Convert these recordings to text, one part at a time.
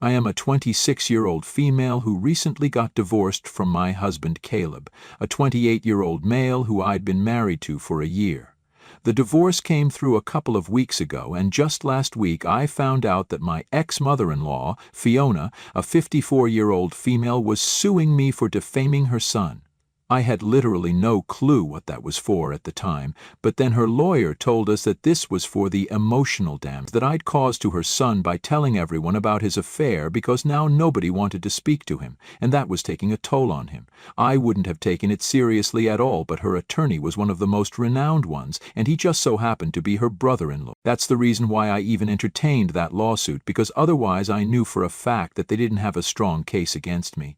I am a 26-year-old female who recently got divorced from my husband Caleb, a 28-year-old male who I'd been married to for a year. The divorce came through a couple of weeks ago, and just last week I found out that my ex-mother-in-law, Fiona, a 54-year-old female, was suing me for defaming her son. I had literally no clue what that was for at the time, but then her lawyer told us that this was for the emotional damage that I'd caused to her son by telling everyone about his affair, because now nobody wanted to speak to him, and that was taking a toll on him. I wouldn't have taken it seriously at all, but her attorney was one of the most renowned ones, and he just so happened to be her brother-in-law. That's the reason why I even entertained that lawsuit, because otherwise I knew for a fact that they didn't have a strong case against me.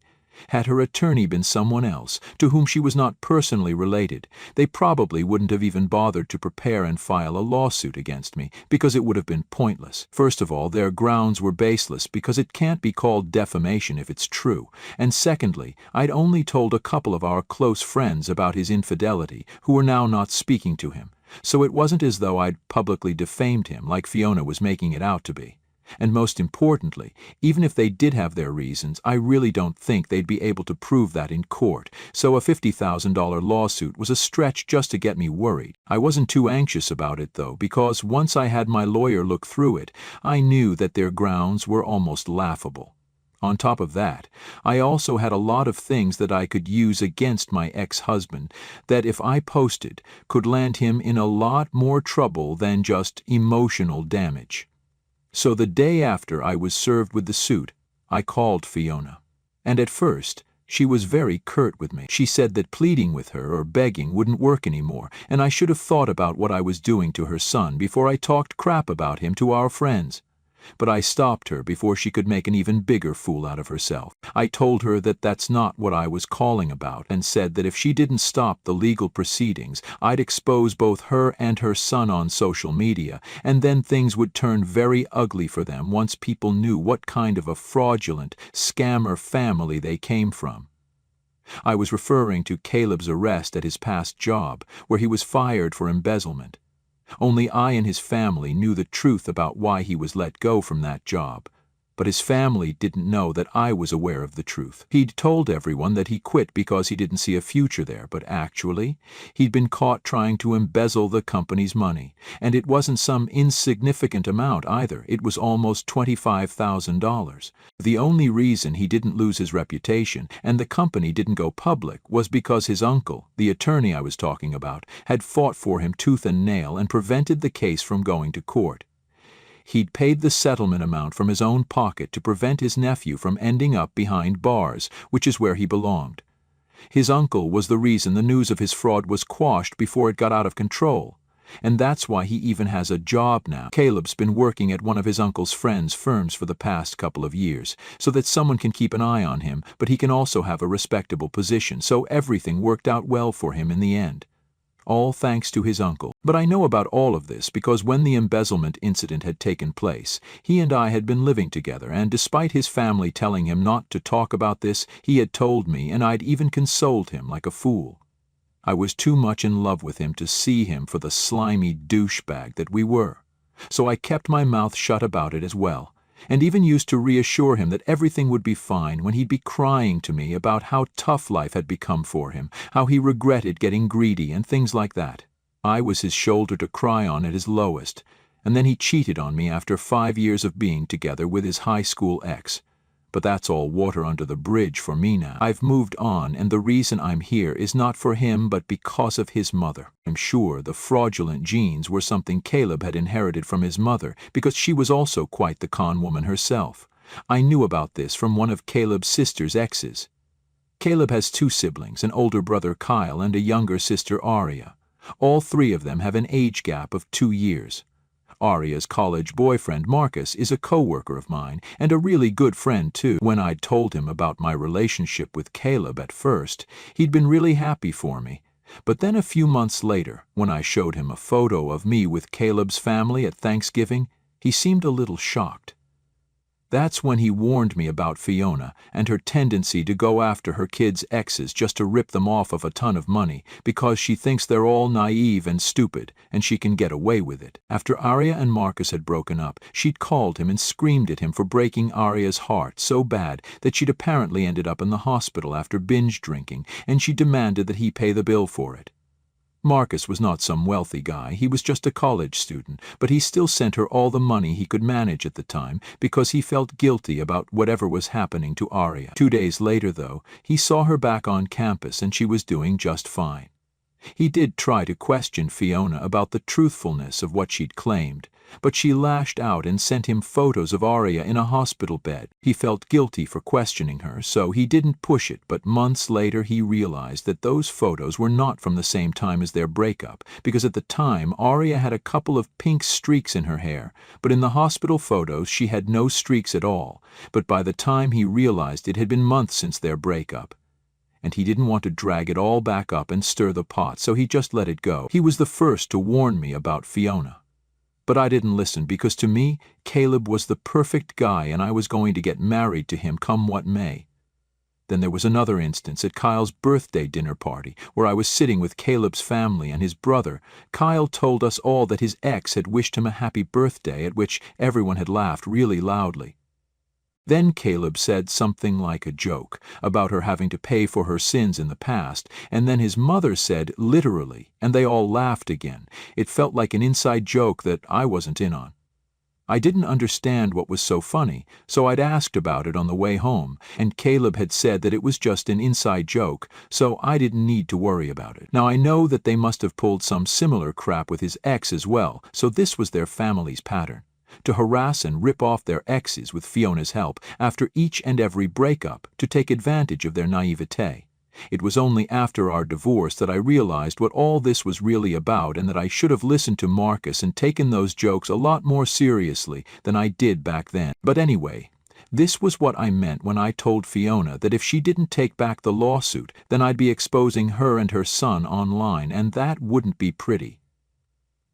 Had her attorney been someone else, to whom she was not personally related, they probably wouldn't have even bothered to prepare and file a lawsuit against me, because it would have been pointless. First of all, their grounds were baseless, because it can't be called defamation if it's true. And secondly, I'd only told a couple of our close friends about his infidelity, who were now not speaking to him. So it wasn't as though I'd publicly defamed him like Fiona was making it out to be. And most importantly, even if they did have their reasons, I really don't think they'd be able to prove that in court, so a $50,000 lawsuit was a stretch just to get me worried. I wasn't too anxious about it though, because once I had my lawyer look through it, I knew that their grounds were almost laughable. On top of that, I also had a lot of things that I could use against my ex-husband that, if I posted, could land him in a lot more trouble than just emotional damage. So the day after I was served with the suit, I called Fiona. And at first, she was very curt with me. She said that pleading with her or begging wouldn't work anymore, and I should have thought about what I was doing to her son before I talked crap about him to our friends. But I stopped her before she could make an even bigger fool out of herself. I told her that that's not what I was calling about, and said that if she didn't stop the legal proceedings, I'd expose both her and her son on social media, and then things would turn very ugly for them once people knew what kind of a fraudulent, scammer family they came from. I was referring to Caleb's arrest at his past job, where he was fired for embezzlement. Only I and his family knew the truth about why he was let go from that job, but his family didn't know that I was aware of the truth. He'd told everyone that he quit because he didn't see a future there, but actually, he'd been caught trying to embezzle the company's money, and it wasn't some insignificant amount either. It was almost $25,000. The only reason he didn't lose his reputation and the company didn't go public was because his uncle, the attorney I was talking about, had fought for him tooth and nail and prevented the case from going to court. He'd paid the settlement amount from his own pocket to prevent his nephew from ending up behind bars, which is where he belonged. His uncle was the reason the news of his fraud was quashed before it got out of control, and that's why he even has a job now. Caleb's been working at one of his uncle's friends' firms for the past couple of years, so that someone can keep an eye on him, but he can also have a respectable position, so everything worked out well for him in the end. All thanks to his uncle. But I know about all of this because when the embezzlement incident had taken place, he and I had been living together, and despite his family telling him not to talk about this, he had told me, and I'd even consoled him like a fool. I was too much in love with him to see him for the slimy douchebag that we were, so I kept my mouth shut about it as well, and even used to reassure him that everything would be fine when he'd be crying to me about how tough life had become for him, how he regretted getting greedy and things like that. I was his shoulder to cry on at his lowest, and then he cheated on me after 5 years of being together with his high school ex. But that's all water under the bridge for me now. I've moved on, and the reason I'm here is not for him but because of his mother. I'm sure the fraudulent genes were something Caleb had inherited from his mother, because she was also quite the con woman herself. I knew about this from one of Caleb's sister's exes. Caleb has 2 siblings, an older brother Kyle and a younger sister Aria. All 3 of them have an age gap of 2 years. Aria's college boyfriend, Marcus, is a co-worker of mine, and a really good friend too. When I'd told him about my relationship with Caleb at first, he'd been really happy for me. But then a few months later, when I showed him a photo of me with Caleb's family at Thanksgiving, he seemed a little shocked. That's when he warned me about Fiona and her tendency to go after her kids' exes just to rip them off of a ton of money because she thinks they're all naive and stupid and she can get away with it. After Arya and Marcus had broken up, she'd called him and screamed at him for breaking Arya's heart so bad that she'd apparently ended up in the hospital after binge drinking, and she demanded that he pay the bill for it. Marcus was not some wealthy guy, he was just a college student, but he still sent her all the money he could manage at the time because he felt guilty about whatever was happening to Arya. 2 days later, though, he saw her back on campus and she was doing just fine. He did try to question Fiona about the truthfulness of what she'd claimed, but she lashed out and sent him photos of Arya in a hospital bed. He felt guilty for questioning her, so he didn't push it, but months later he realized that those photos were not from the same time as their breakup, because at the time Arya had a couple of pink streaks in her hair, but in the hospital photos she had no streaks at all. But by the time he realized it had been months since their breakup, and he didn't want to drag it all back up and stir the pot, so he just let it go. He was the first to warn me about Fiona. But I didn't listen because to me, Caleb was the perfect guy and I was going to get married to him come what may. Then there was another instance at Kyle's birthday dinner party where I was sitting with Caleb's family and his brother. Kyle told us all that his ex had wished him a happy birthday, at which everyone had laughed really loudly. Then Caleb said something like a joke about her having to pay for her sins in the past, and then his mother said literally, and they all laughed again. It felt like an inside joke that I wasn't in on. I didn't understand what was so funny, so I'd asked about it on the way home, and Caleb had said that it was just an inside joke, so I didn't need to worry about it. Now I know that they must have pulled some similar crap with his ex as well, so this was their family's pattern: to harass and rip off their exes with Fiona's help after each and every breakup, to take advantage of their naivete. It was only after our divorce that I realized what all this was really about, and that I should have listened to Marcus and taken those jokes a lot more seriously than I did back then. But anyway, this was what I meant when I told Fiona that if she didn't take back the lawsuit, then I'd be exposing her and her son online, and that wouldn't be pretty.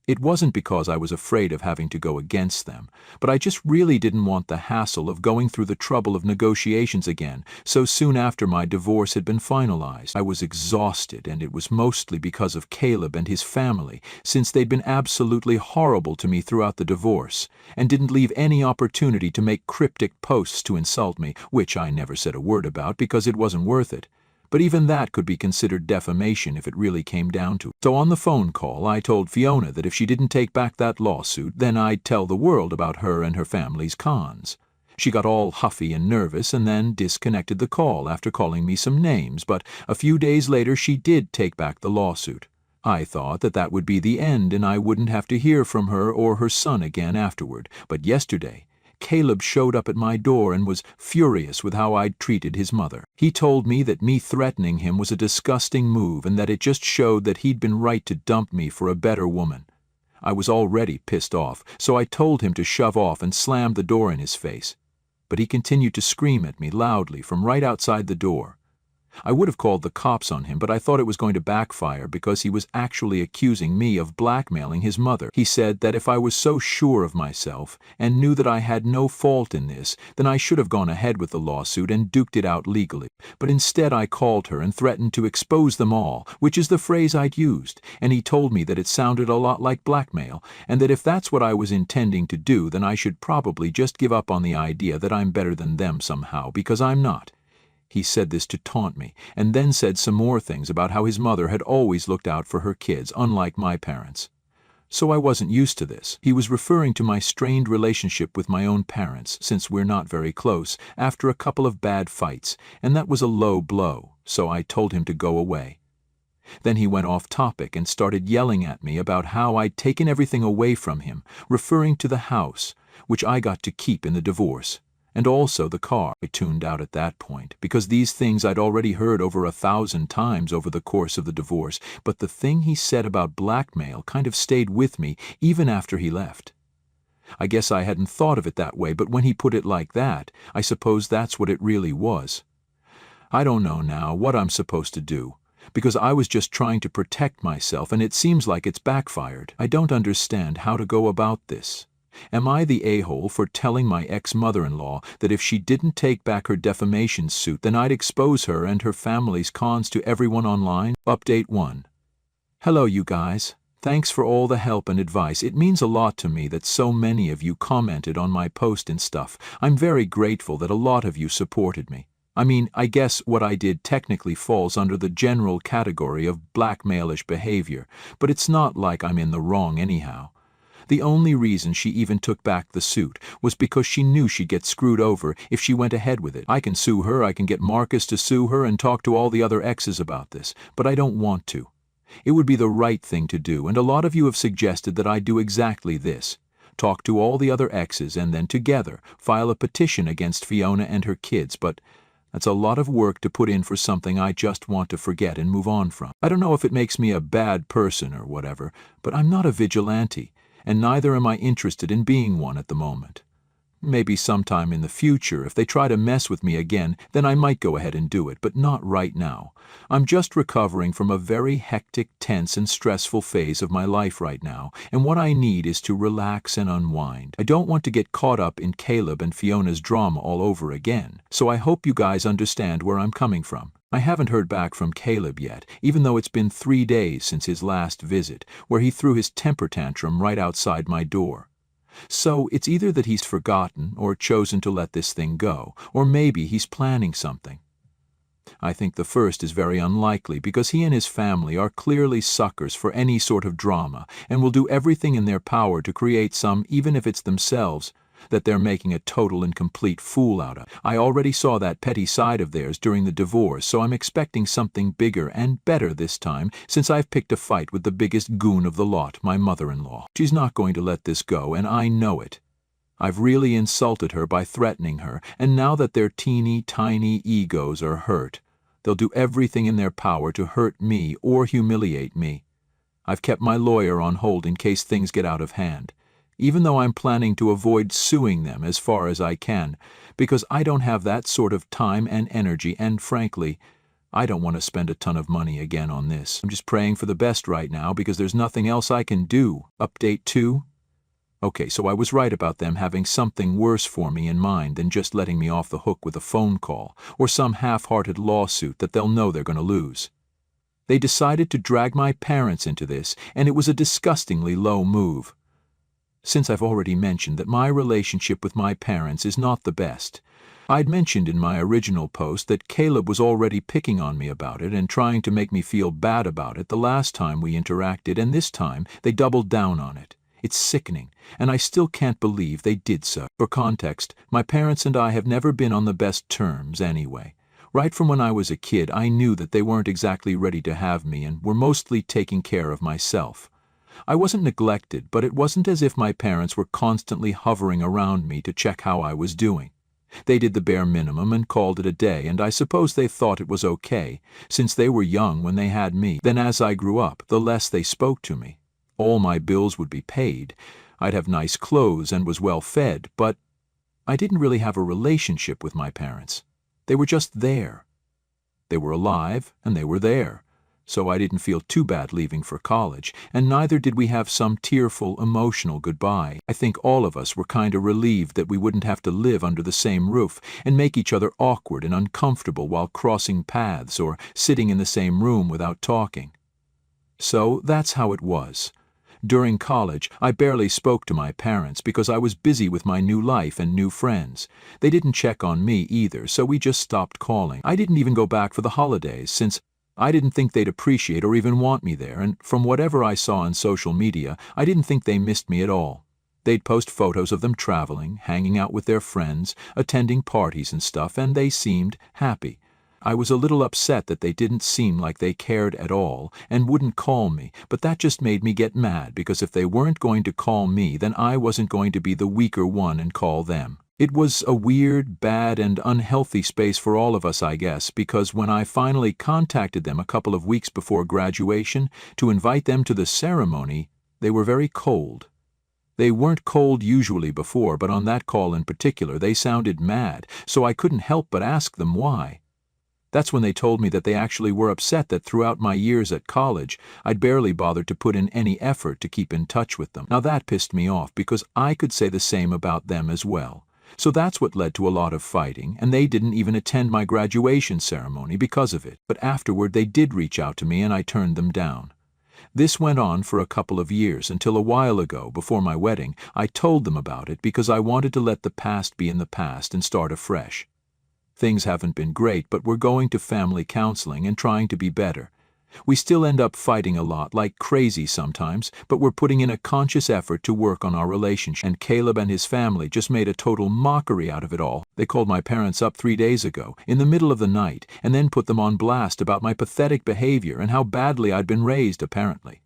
It wasn't because I was afraid of having to go against them, but I just really didn't want the hassle of going through the trouble of negotiations again so soon after my divorce had been finalized. I was exhausted, and it was mostly because of Caleb and his family, since they'd been absolutely horrible to me throughout the divorce, and didn't leave any opportunity to make cryptic posts to insult me, which I never said a word about because it wasn't worth it. But even that could be considered defamation if it really came down to it. So on the phone call, I told Fiona that if she didn't take back that lawsuit, then I'd tell the world about her and her family's cons. She got all huffy and nervous and then disconnected the call after calling me some names, but a few days later she did take back the lawsuit. I thought that that would be the end and I wouldn't have to hear from her or her son again afterward, but yesterday Caleb showed up at my door and was furious with how I'd treated his mother. He told me that me threatening him was a disgusting move and that it just showed that he'd been right to dump me for a better woman. I was already pissed off, so I told him to shove off and slammed the door in his face. But he continued to scream at me loudly from right outside the door. I would have called the cops on him, but I thought it was going to backfire because he was actually accusing me of blackmailing his mother. He said that if I was so sure of myself and knew that I had no fault in this, then I should have gone ahead with the lawsuit and duked it out legally. But instead I called her and threatened to expose them all, which is the phrase I'd used, and he told me that it sounded a lot like blackmail, and that if that's what I was intending to do, then I should probably just give up on the idea that I'm better than them somehow, because I'm not. He said this to taunt me, and then said some more things about how his mother had always looked out for her kids, unlike my parents. So I wasn't used to this. He was referring to my strained relationship with my own parents, since we're not very close, after a couple of bad fights, and that was a low blow, so I told him to go away. Then he went off topic and started yelling at me about how I'd taken everything away from him, referring to the house, which I got to keep in the divorce, and also the car. I tuned out at that point, because these things I'd already heard over 1,000 times over the course of the divorce, but the thing he said about blackmail kind of stayed with me even after he left. I guess I hadn't thought of it that way, but when he put it like that, I suppose that's what it really was. I don't know now what I'm supposed to do, because I was just trying to protect myself, and it seems like it's backfired. I don't understand how to go about this. Am I the a-hole for telling my ex-mother-in-law that if she didn't take back her defamation suit, then I'd expose her and her family's cons to everyone online? Update 1. Hello, you guys. Thanks for all the help and advice. It means a lot to me that so many of you commented on my post and stuff. I'm very grateful that a lot of you supported me. I mean, I guess what I did technically falls under the general category of blackmailish behavior, but it's not like I'm in the wrong anyhow. The only reason she even took back the suit was because she knew she'd get screwed over if she went ahead with it. I can sue her, I can get Marcus to sue her and talk to all the other exes about this, but I don't want to. It would be the right thing to do, and a lot of you have suggested that I do exactly this. Talk to all the other exes and then together file a petition against Fiona and her kids, but that's a lot of work to put in for something I just want to forget and move on from. I don't know if it makes me a bad person or whatever, but I'm not a vigilante, and neither am I interested in being one at the moment. Maybe sometime in the future, if they try to mess with me again, then I might go ahead and do it, but not right now. I'm just recovering from a very hectic, tense, and stressful phase of my life right now, and what I need is to relax and unwind. I don't want to get caught up in Caleb and Fiona's drama all over again, so I hope you guys understand where I'm coming from. I haven't heard back from Caleb yet, even though it's been 3 days since his last visit, where he threw his temper tantrum right outside my door. So it's either that he's forgotten or chosen to let this thing go, or maybe he's planning something. I think the first is very unlikely because he and his family are clearly suckers for any sort of drama and will do everything in their power to create some, even if it's themselves, that they're making a total and complete fool out of. I already saw that petty side of theirs during the divorce, so I'm expecting something bigger and better this time since I've picked a fight with the biggest goon of the lot, my mother-in-law. She's not going to let this go, and I know it. I've really insulted her by threatening her, and now that their teeny tiny egos are hurt, they'll do everything in their power to hurt me or humiliate me. I've kept my lawyer on hold in case things get out of hand, even though I'm planning to avoid suing them as far as I can, because I don't have that sort of time and energy, and frankly, I don't want to spend a ton of money again on this. I'm just praying for the best right now because there's nothing else I can do. Update 2. Okay, so I was right about them having something worse for me in mind than just letting me off the hook with a phone call or some half-hearted lawsuit that they'll know they're going to lose. They decided to drag my parents into this, and it was a disgustingly low move. Since I've already mentioned that my relationship with my parents is not the best, I'd mentioned in my original post that Caleb was already picking on me about it and trying to make me feel bad about it the last time we interacted, and this time they doubled down on it. It's sickening, and I still can't believe they did so. For context, my parents and I have never been on the best terms anyway. Right from when I was a kid, I knew that they weren't exactly ready to have me and were mostly taking care of myself. I wasn't neglected, but it wasn't as if my parents were constantly hovering around me to check how I was doing. They did the bare minimum and called it a day, and I suppose they thought it was okay, since they were young when they had me. Then as I grew up, the less they spoke to me. All my bills would be paid, I'd have nice clothes and was well fed, but I didn't really have a relationship with my parents. They were just there. They were alive, and they were there. So I didn't feel too bad leaving for college, and neither did we have some tearful, emotional goodbye. I think all of us were kinda relieved that we wouldn't have to live under the same roof and make each other awkward and uncomfortable while crossing paths or sitting in the same room without talking. So that's how it was. During college, I barely spoke to my parents because I was busy with my new life and new friends. They didn't check on me either, so we just stopped calling. I didn't even go back for the holidays, since I didn't think they'd appreciate or even want me there, and from whatever I saw on social media, I didn't think they missed me at all. They'd post photos of them traveling, hanging out with their friends, attending parties and stuff, and they seemed happy. I was a little upset that they didn't seem like they cared at all and wouldn't call me, but that just made me get mad because if they weren't going to call me, then I wasn't going to be the weaker one and call them. It was a weird, bad, and unhealthy space for all of us, I guess, because when I finally contacted them a couple of weeks before graduation to invite them to the ceremony, they were very cold. They weren't cold usually before, but on that call in particular they sounded mad, so I couldn't help but ask them why. That's when they told me that they actually were upset that throughout my years at college, I'd barely bothered to put in any effort to keep in touch with them. Now that pissed me off because I could say the same about them as well. So that's what led to a lot of fighting, and they didn't even attend my graduation ceremony because of it. But afterward they did reach out to me and I turned them down. This went on for a couple of years until a while ago, before my wedding, I told them about it because I wanted to let the past be in the past and start afresh. Things haven't been great, but we're going to family counseling and trying to be better. We still end up fighting a lot like crazy sometimes, but we're putting in a conscious effort to work on our relationship. And Caleb and his family just made a total mockery out of it all. They called my parents up 3 days ago, in the middle of the night, and then put them on blast about my pathetic behavior and how badly I'd been raised, apparently.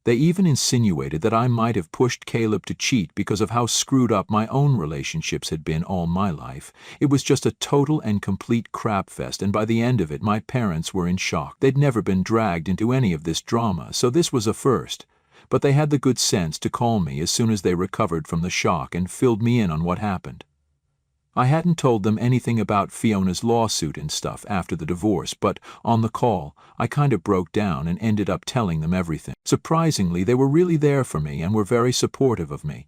They even insinuated that I might have pushed Caleb to cheat because of how screwed up my own relationships had been all my life. It was just a total and complete crapfest, and by the end of it my parents were in shock. They'd never been dragged into any of this drama, so this was a first. But they had the good sense to call me as soon as they recovered from the shock and filled me in on what happened. I hadn't told them anything about Fiona's lawsuit and stuff after the divorce, but on the call, I kind of broke down and ended up telling them everything. Surprisingly, they were really there for me and were very supportive of me.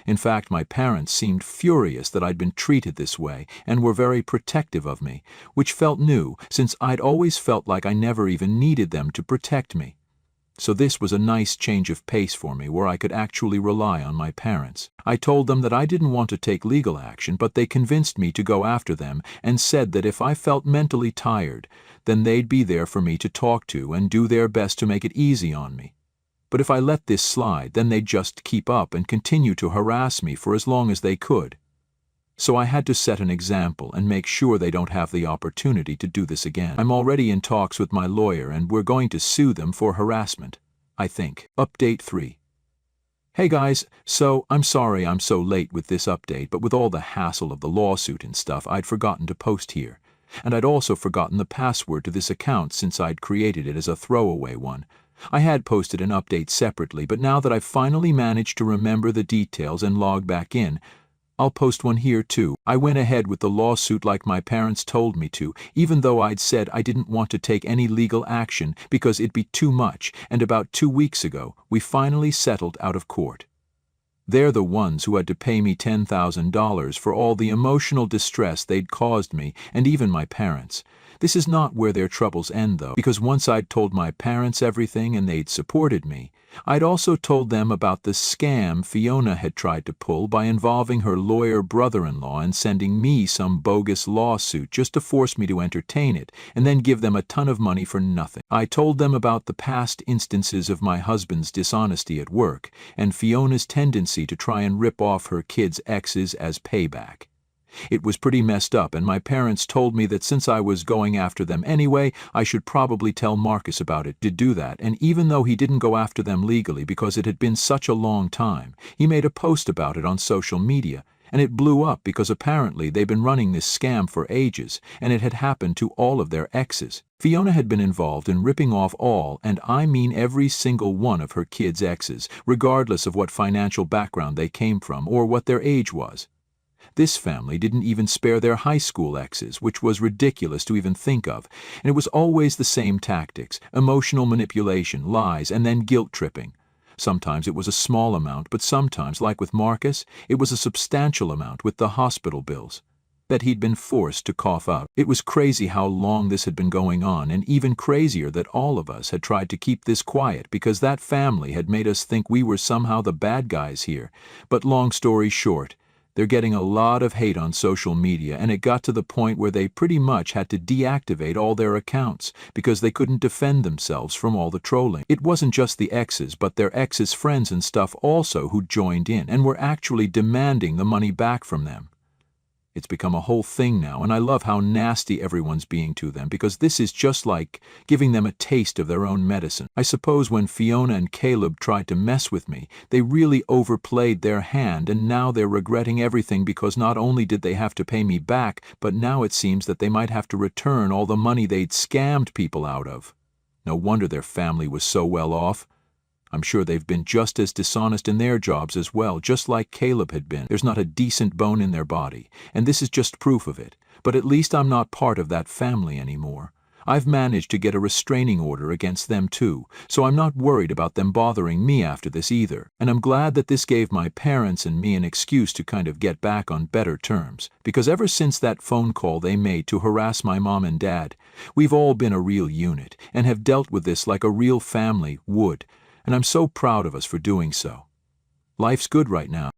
In fact, my parents seemed furious that I'd been treated this way and were very protective of me, which felt new since I'd always felt like I never even needed them to protect me. So this was a nice change of pace for me where I could actually rely on my parents. I told them that I didn't want to take legal action, but they convinced me to go after them and said that if I felt mentally tired, then they'd be there for me to talk to and do their best to make it easy on me. But if I let this slide, then they'd just keep up and continue to harass me for as long as they could. So I had to set an example and make sure they don't have the opportunity to do this again. I'm already in talks with my lawyer and we're going to sue them for harassment, I think. Update 3. Hey guys, so I'm sorry I'm so late with this update, but with all the hassle of the lawsuit and stuff, I'd forgotten to post here. And I'd also forgotten the password to this account since I'd created it as a throwaway one. I had posted an update separately, but now that I've finally managed to remember the details and log back in, I'll post one here too. I went ahead with the lawsuit like my parents told me to, even though I'd said I didn't want to take any legal action because it'd be too much, and about 2 weeks ago, we finally settled out of court. They're the ones who had to pay me $10,000 for all the emotional distress they'd caused me, and even my parents. This is not where their troubles end though, because once I'd told my parents everything and they'd supported me, I'd also told them about the scam Fiona had tried to pull by involving her lawyer brother-in-law and sending me some bogus lawsuit just to force me to entertain it and then give them a ton of money for nothing. I told them about the past instances of my husband's dishonesty at work and Fiona's tendency to try and rip off her kids' exes as payback. It was pretty messed up, and my parents told me that since I was going after them anyway, I should probably tell Marcus about it to do that, and even though he didn't go after them legally because it had been such a long time, he made a post about it on social media, and it blew up because apparently they'd been running this scam for ages, and it had happened to all of their exes. Fiona had been involved in ripping off all, and I mean every single one of her kids' exes, regardless of what financial background they came from or what their age was. This family didn't even spare their high school exes, which was ridiculous to even think of, and it was always the same tactics: emotional manipulation, lies, and then guilt-tripping. Sometimes it was a small amount, but sometimes, like with Marcus, it was a substantial amount with the hospital bills that he'd been forced to cough up. It was crazy how long this had been going on, and even crazier that all of us had tried to keep this quiet because that family had made us think we were somehow the bad guys here. But long story short, they're getting a lot of hate on social media, and it got to the point where they pretty much had to deactivate all their accounts because they couldn't defend themselves from all the trolling. It wasn't just the exes, but their exes' friends and stuff also who joined in and were actually demanding the money back from them. It's become a whole thing now, and I love how nasty everyone's being to them because this is just like giving them a taste of their own medicine. I suppose when Fiona and Caleb tried to mess with me, they really overplayed their hand, and now they're regretting everything because not only did they have to pay me back, but now it seems that they might have to return all the money they'd scammed people out of. No wonder their family was so well off. I'm sure they've been just as dishonest in their jobs as well, just like Caleb had been. There's not a decent bone in their body, and this is just proof of it. But at least I'm not part of that family anymore. I've managed to get a restraining order against them too, so I'm not worried about them bothering me after this either. And I'm glad that this gave my parents and me an excuse to kind of get back on better terms, because ever since that phone call they made to harass my mom and dad, we've all been a real unit and have dealt with this like a real family would, and I'm so proud of us for doing so. Life's good right now.